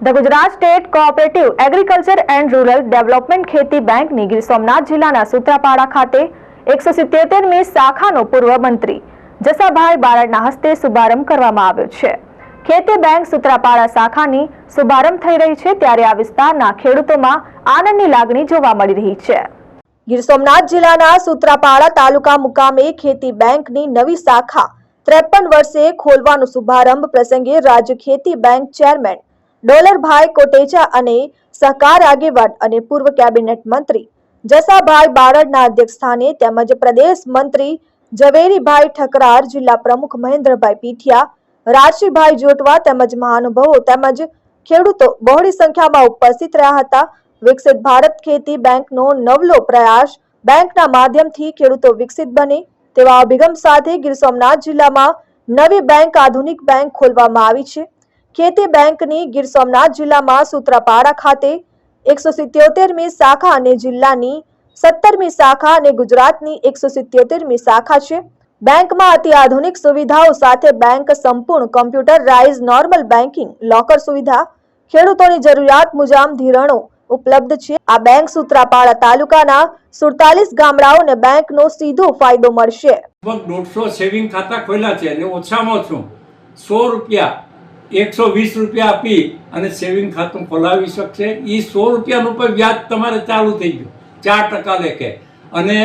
The Gujarat state cooperative agriculture and rural development ખેતી બેંકની ગીર સોમનાથ જિલ્લાના સૂત્રાપાડા ખાતે 177મી શાખાનો પૂર્વ મંત્રી જસાભાઈ બારડના હસ્તે શુભારંભ કરવામાં આવ્યો છે। ખેતી બેંક સૂત્રાપાડા શાખાની શુભારંભ થઈ રહી છે ત્યારે આ વિસ્તારના ખેડૂતોમાં આનંદની લાગણી જોવા મળી રહી છે। ગીર સોમનાથ જિલ્લાના સૂત્રાપાડા તાલુકા મુકામે ખેતી બેંકની નવી શાખા 53 વર્ષે ખોલવાનો શુભારંભ પ્રસંગે રાજ્ય ખેતી બેંક ચેરમેન ડોલરભાઈ કોટેચા અને સહકાર આગેવાન અને પૂર્વ કેબિનેટ મંત્રી જસાભાઈ બારડના અધ્યક્ષસ્થાને તેમજ પ્રદેશ મંત્રી ઝવેરીભાઈ ઠકરાર, જિલ્લા પ્રમુખ મહેન્દ્રભાઈ પીઠિયા, રાજશીભાઈ જોટવા તેમજ મહાનુભાવો તેમજ ખેડૂતો બહોળી સંખ્યામાં ઉપસ્થિત રહ્યા હતા। વિકસિત ભારત ખેતી બેંકનો નવલો પ્રયાસ બેંકના માધ્યમથી ખેડૂતો વિકસિત બને તેવા અભિગમ સાથે ગીર સોમનાથ જિલ્લામાં નવી બેંક આધુનિક બેંક ખોલવામાં આવી છે। ખેતી બેંકની ગીર સોમનાથ જિલ્લામાં સૂત્રાપાડા ખાતે 177મી શાખા અને જિલ્લાની 17મી શાખા અને ગુજરાતની 177મી શાખા છે। બેંકમાં અતિ આધુનિક સુવિધાઓ સાથે બેંક સંપૂર્ણ કમ્પ્યુટરાઇઝ નોર્મલ બેન્કિંગ લોકર સુવિધા ખેડૂતોની જરૂરિયાત મુજબ ધિરાણો ઉપલબ્ધ છે। આ બેંક સૂત્રાપાડા તાલુકાના 47 ગામડાઓને બેંકનો સીધો ફાયદો મળશે। 150 સેવિંગ ખાતા ખોલ્યા છે અને ઓછામાં ઓછું 100 રૂપિયા 120 રૂપિયા આપી અને સેવિંગ ખાતું ખોલાવી શકશે। એ 100 રૂપિયાનું પણ વ્યાજ તમારે ચાલુ થઈ ગયું 4% લેખે, અને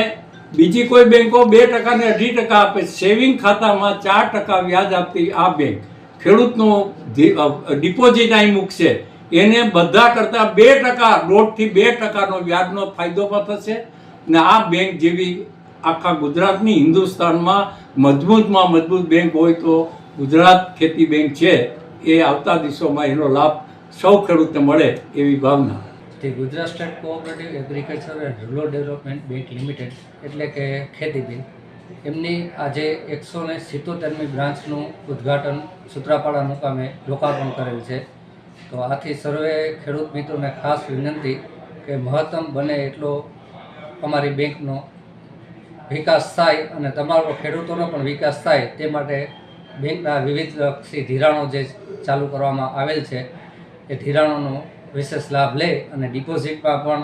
બીજી કોઈ બેંકો 2% ને 2.5% આપે। સેવિંગ ખાતામાં 4% વ્યાજ આપતી આ બેંક ખેડૂતનું ડિપોઝિટ અહીં મૂકશે એને બધા કરતાં 2%, 1.5 થી 2%નો વ્યાજનો ફાયદો પણ થશે। ને આ બેંક જેવી આખા ગુજરાતની હિન્દુસ્તાનમાં મજબૂતમાં મજબૂત બેંક હોય તો ગુજરાત ખેતી બેંક છે। એ આવતા દિવસોમાં એનો લાભ સૌ ખેડૂતને મળે એવી ભાવના। તે Gujarat state cooperative agriculture and rural development bank limited એટલે કે ખેતી બેંક એમની આજે 177મી બ્રાન્ચનું ઉદ્ઘાટન સૂત્રાપાડા મુકામે લોકાર્પણ કરેલ છે। તો આથી સર્વે ખેડૂત મિત્રોને ખાસ વિનંતી કે મહત્તમ બને એટલો અમારી બેંકનો વિકાસ થાય અને તમારો ખેડૂતોનો પણ વિકાસ થાય તે માટે બેંકના વિવિધ લક્ષી ધિરાણો જે ચાલુ કરવામાં આવેલ છે એ ધિરાણોનો વિશેષ લાભ લે અને ડિપોઝિટમાં પણ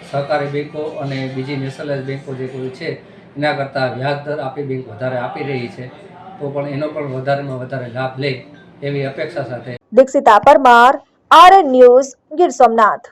સહકારી બેંકો અને બીજી નેશનલાઇઝ બેંકો જે કોઈ છે એના કરતાં વ્યાજદર આપી બેંક વધારે આપી રહી છે, તો પણ એનો પણ વધારેમાં વધારે લાભ લે એવી અપેક્ષા સાથે દીક્ષિતા પરમાર, RN ન્યૂઝ, ગીર સોમનાથ।